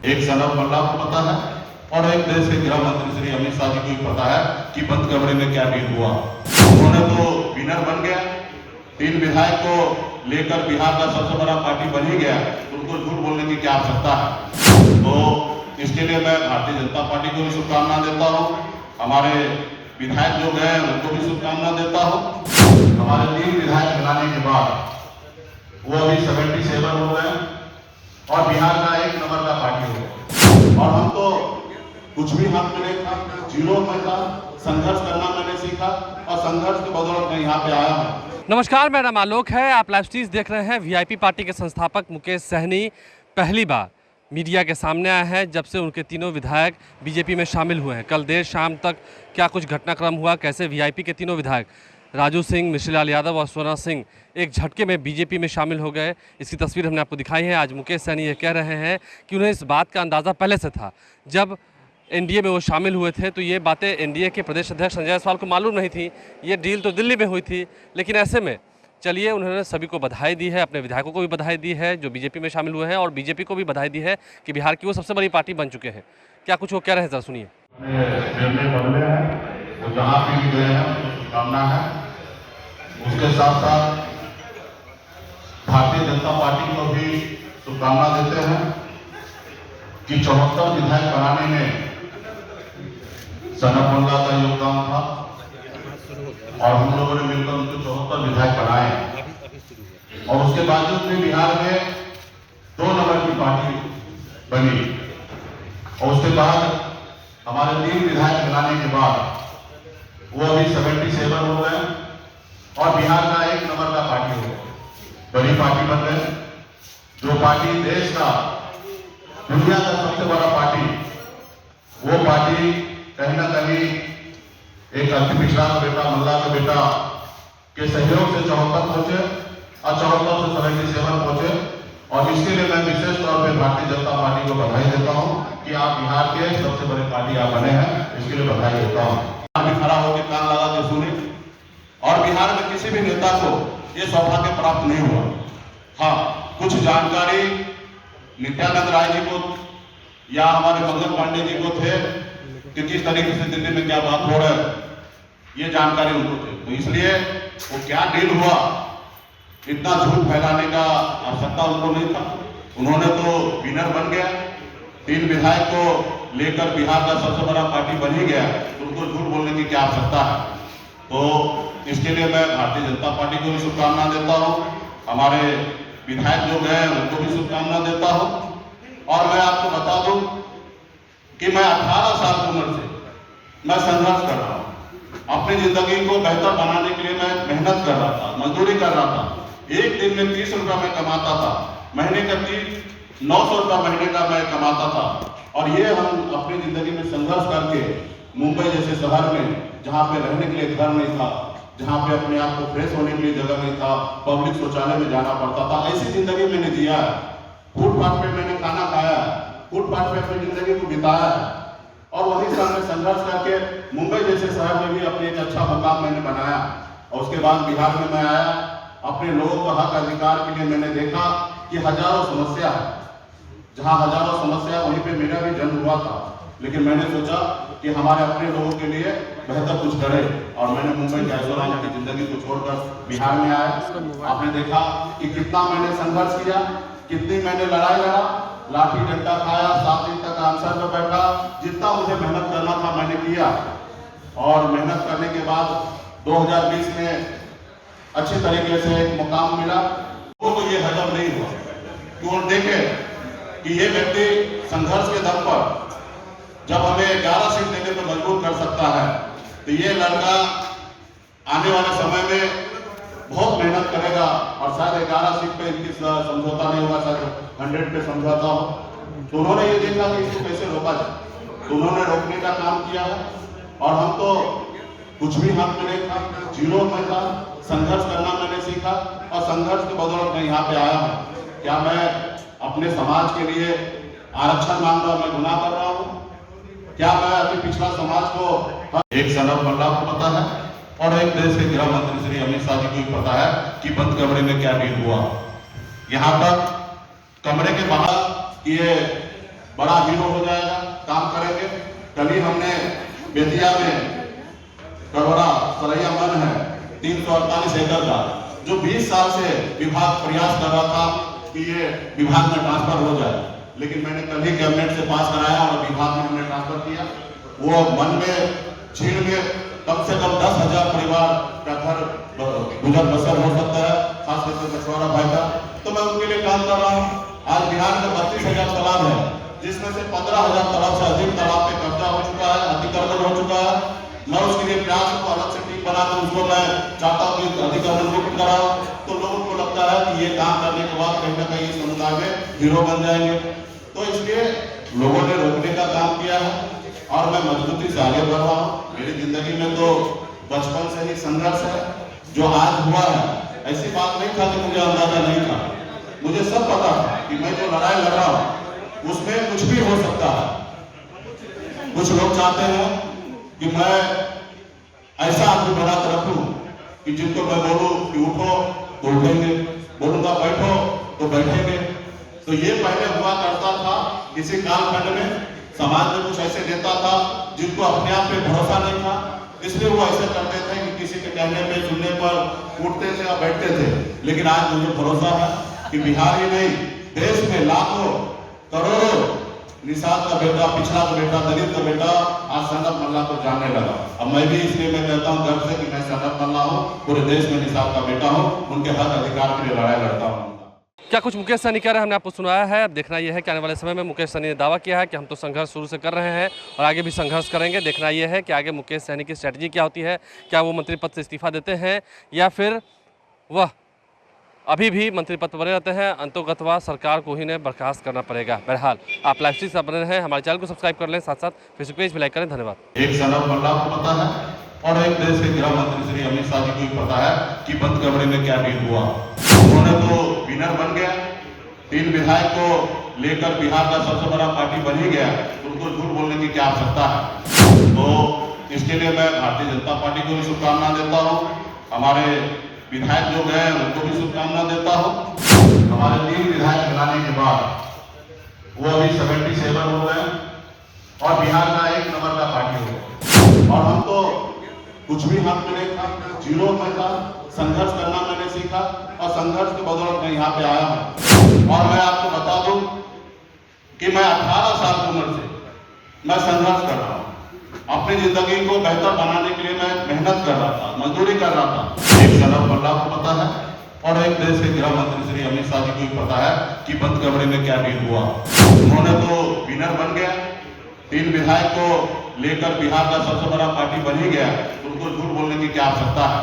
एक सनम मल्ला को पता है और एक देश के गृह मंत्री श्री अमित शाह जी को भी पता है कि बंद कमरे में क्या डील हुआ। उन्होंने तो विनर बन गया, 3 विधायक को लेकर बिहार का सबसे बड़ा पार्टी बन ही गया, उनको झूठ बोलने की क्या आवश्यकता है। तो इसके लिए मैं भारतीय जनता पार्टी को भी शुभकामना देता हूँ, हमारे विधायक जो गए उनको भी शुभकामना देता हूँ। हमारे 3 विधायक मिलाने के बाद वो अभी 77 हो गए और बिहार का 1 नंबर का पार्टी हो गया। और हम तो कुछ भी हाथ में नहीं था, जीरो में था, संघर्ष करना मैंने सीखा और संघर्ष के बदौलत मैं यहाँ पे आया हूँ। नमस्कार, मेरा नाम आलोक है। आप लाइव स्ट्रीम देख रहे हैं। वीआईपी पार्टी के संस्थापक मुकेश सहनी पहली बार मीडिया के सामने आए हैं जब से उनके तीनों विधायक बीजेपी में शामिल हुए हैं। कल देर शाम तक क्या कुछ घटनाक्रम हुआ, कैसे वीआईपी के तीनों विधायक राजू सिंह, मिश्री लाल यादव और स्वर्ण सिंह एक झटके में बीजेपी में शामिल हो गए, इसकी तस्वीर हमने आपको दिखाई है। आज मुकेश सहनी ये कह रहे हैं कि उन्हें इस बात का अंदाज़ा पहले से था, जब एनडीए में वो शामिल हुए थे तो ये बातें एनडीए के प्रदेश अध्यक्ष संजय जायसवाल को मालूम नहीं थी। ये डील तो दिल्ली में हुई थी, लेकिन ऐसे में चलिए उन्होंने सभी को बधाई दी है, अपने विधायकों को भी बधाई दी है जो बीजेपी में शामिल हुए हैं, और बीजेपी को भी बधाई दी है कि बिहार की वो सबसे बड़ी पार्टी बन चुके हैं। क्या कुछ वो कह रहे हैं, जरा सुनिए। वो जहाँ भी गए हैं शुभकामना है। उसके साथ साथ भारतीय जनता पार्टी को भी शुभकामना देते हैं कि 74 विधायक बनाने में सनम मल्ला का योगदान था और हम लोगों ने मिलकर उनको 74 विधायक बनाए और उसके बावजूद भी बिहार में 2 नंबर की पार्टी बनी। और उसके बाद हमारे 3 विधायक मिलाने के बाद वो अभी 77 हो गए और बिहार का 1 नंबर का पार्टी हो गया, बड़ी पार्टी बन गए। जो पार्टी देश का, दुनिया का सबसे बड़ा पार्टी, वो पार्टी कहीं ना कहीं एक अति पिछड़ा का बेटा, मल्ला का बेटा के सहयोग से 74 पहुंचे और 74 से 77 पहुंचे। और इसके लिए मैं विशेष तौर पे भारतीय जनता पार्टी को बधाई देता हूं कि आप बिहार के सबसे बड़े पार्टी आप बने हैं, इसके लिए बधाई देता हूं। अभी खड़ा होकर कान लगा के सुने, और बिहार में किसी भी नेता को ये सौभाग्य प्राप्त नहीं हुआ। हाँ, कुछ जानकारी नित्यानंद राय जी को या हमारे मंगल पांडे जी को थे कि किस तरीके से दिल्ली में क्या बात हो रहा है, ये जानकारी उनको थे। तो इसलिए वो क्या डील हुआ, इतना झूठ फैलाने का आवश्यकता उनको नहीं था। उन्होंने तो विनर बन गया, 3 विधायक को लेकर बिहार का सबसे बड़ा पार्टी बन ही गया, उनको झूठ बोलने की क्या आवश्यकता है। तो इसके लिए मैं भारतीय जनता पार्टी को भी शुभकामना देता हूँ, हमारे विधायक जो गए उनको भी शुभकामना देता हूँ। और मैं आपको बता दूं कि मैं 18 साल की उम्र से मैं संघर्ष कर रहा हूँ, अपनी जिंदगी को बेहतर बनाने के लिए मैं मेहनत कर रहा था, मजदूरी कर रहा था। एक दिन में 30 रुपया मैं कमाता था, महीने का 900 रुपया महीने का मैं कमाता था। और ये हम अपनी जिंदगी में संघर्ष करके मुंबई जैसे शहर में, जहाँ पे रहने के लिए घर नहीं था, जहाँ पे अपने आप को फ्रेश होने के लिए जगह नहीं था, पब्लिक शौचालय में जाना पड़ता था, ऐसी जिंदगी मैंने जिया है। फुटपाथ पे मैंने खाना खाया, फुटपाथ पे अपनी जिंदगी को बिताया है। और वहीं से हमने संघर्ष करके मुंबई जैसे शहर में भी अपने एक अच्छा मुकाम मैंने बनाया। और उसके बाद बिहार में मैं आया, अपने लोगों का हक अधिकार के लिए मैंने देखा कि हजारों समस्या है, जहाँ हजारों समस्या वहीं पे मेरा भी जन्म हुआ था। लेकिन मैंने सोचा कि हमारे अपने लोगों के लिए बेहतर कुछ करें, और मैंने मुंबई के ऐशोआराम की जिंदगी को छोड़कर बिहार में आया। आपने देखा कि कितना मैंने संघर्ष किया, कितनी मैंने लड़ाई लड़ा, लाठी डंडा खाया, 7 दिन तक आंसर पर बैठा। जितना मुझे मेहनत करना था मैंने किया, और मेहनत करने के बाद 2020 में अच्छे तरीके से एक मुकाम मिला। वो तो ये हजम नहीं हुआ कि वो देखे कि ये व्यक्ति संघर्ष के दम पर जब हमें 11 सीट देने पर मजबूर कर सकता है, तो ये लड़का आने वाले समय में बहुत मेहनत करेगा और शायद 11 सीट पे इनकी समझौता नहीं होगा, शायद 100 पे समझौता हो। तो उन्होंने ये देखा कि इसको कैसे रोका जाए, तो उन्होंने रोकने का काम किया है। और हम तो कुछ भी हाथ में नहीं था, जीरो में था, संघर्ष करना मैंने सीखा और संघर्ष के बदौलत मैं यहाँ पे आया हूँ। क्या मैं अपने समाज के लिए आरक्षण मांग रहा, मैं गुनाह कर रहा हूँ? क्या मैं अति पिछड़ा समाज को, एक सनम मल्ला को पता है और एक देश के गृह मंत्री श्री अमित शाह जी को भी पता है कि बंद कमरे में क्या डील हुआ। यहाँ तक कमरे के बाहर ये बड़ा हीरो हो जाएगा, काम करेंगे। कल ही हमने बेतिया में करवरा सरैया वन है 348 एकड़ का, जो 20 साल से विभाग प्रयास कर रहा था कि ये विभाग में ट्रांसफर हो जाए, लेकिन मैंने कल ही कैबिनेट से पास कराया और विभाग में हमने ट्रांसफर किया। वो वन में झील में कम से कम 10,000 परिवार का घर गुजर बसर हो सकता है, खास करके मछुआरा भाई का। तो मैं उनके लिए काम कर रहा हूँ। आज बिहार में 32,000 तालाब है, जिसमें से 15,000 तालाब से अधिक तालाब पे कब्जा हो चुका है, अतिक्रमण हो चुका है। मैं उसके लिए प्रयास को अलग से टीम बनाकर उसको मैं चाहता हूँ कि अतिक्रमण मुक्त कराऊं। तो लोगों को लगता है कि ये काम करने के बाद कहीं ना कहीं इस समुदाय में हीरो बन जाएंगे। तो इसलिए लोगों ने रोकने का काम किया है और मैं मजबूती से आगे बढ़ रहा हूँ। मेरी जिंदगी में तो बचपन से ही संघर्ष है। जो आज हुआ है ऐसी बात नहीं था कि मुझे अंदाजा नहीं था, मुझे सब पता था कि मैं जो लड़ाई लड़ रहा हूँ उसमें कुछ भी हो सकता है। कुछ लोग चाहते हैं कि मैं ऐसा आदमी बना कर रखूं कि जिनको मैं बोलूं कि उठो तो उठेंगे, बोलूंगा बैठो तो बैठेंगे। तो ये पहले हुआ करता था। किसी कालखंड में समाज में कुछ ऐसे नेता था जिनको अपने आप पे भरोसा नहीं था, इसलिए वो ऐसे करते थे कि किसी के कहने पे सुनने पर उठते थे और बैठते थे। लेकिन आज मुझे भरोसा है कि बिहार ही नहीं, देश में लाखों करोड़ों निषाद का बेटा, पिछड़ा का बेटा, दलित का बेटा आज सनत मल्ला को जानने लगा। अब मैं भी इसलिए मैं कहता हूँ गर्व से कि मैं सनत मल्ला हूँ, पूरे देश में निषाद का बेटा हूँ, उनके हक अधिकार के लिए लड़ाई लड़ता हूँ। क्या कुछ मुकेश सहनी कह रहे हैं, हमने आपको सुनाया है। अब देखना यह है कि आने वाले समय में मुकेश सहनी ने दावा किया है कि हम तो संघर्ष शुरू से कर रहे हैं और आगे भी संघर्ष करेंगे। देखना यह है कि आगे मुकेश सहनी की स्ट्रैटेजी क्या होती है, क्या वो मंत्री पद से इस्तीफा देते हैं या फिर वह अभी भी मंत्री पद पर बने रहते हैं। अंतोगतवा सरकार को ही ने बर्खास्त करना पड़ेगा। बहरहाल आप लाइव स्ट्रीम से बने हैं, हमारे चैनल को सब्सक्राइब कर लें, साथ साथ फेसबुक पेज भी लाइक करें। धन्यवाद। एक सनत मल्ला को पता है और एक देश के गृह मंत्री श्री अमित शाह जी को भी पता है कि बंद कमरे में क्या डील हुआ। उन्होंने तो विनर बन गया, 3 विधायक को लेकर बिहार का सबसे बड़ा पार्टी बन ही गया, उनको झूठ बोलने की क्या आवश्यकता है। तो इसके लिए मैं भारतीय जनता पार्टी को भी शुभकामना देता हूँ, हमारे विधायक जो गए उनको भी शुभकामना देता हूँ। हमारे 3 विधायक मिलाने के बाद वो अभी 77 हो गए और बिहार का 1 नंबर का पार्टी हो गया। और हम तो कुछ भी हाथ में नहीं था, जीरो में था। संघर्ष करना मैंने सीखा और संघर्ष के बदौलत मैं यहाँ पे आया हूँ। और मैं आपको बता दूं कि मैं 18 साल की उम्र से मैं संघर्ष कर रहा हूँ। अपनी जिंदगी को बेहतर बनाने के लिए मैं मेहनत कर रहा था, मजदूरी कर रहा था। एक सनत मल्ला को पता है और एक देश के गृह मंत्री श्री अमित शाह जी को भी पता है कि बंद कमरे में क्या डील हुआ। उन्होंने तो विनर बन गया, 3 विधायक को लेकर बिहार का सबसे बड़ा पार्टी बन ही गया, उनको झूठ बोलने की क्या आवश्यकता है।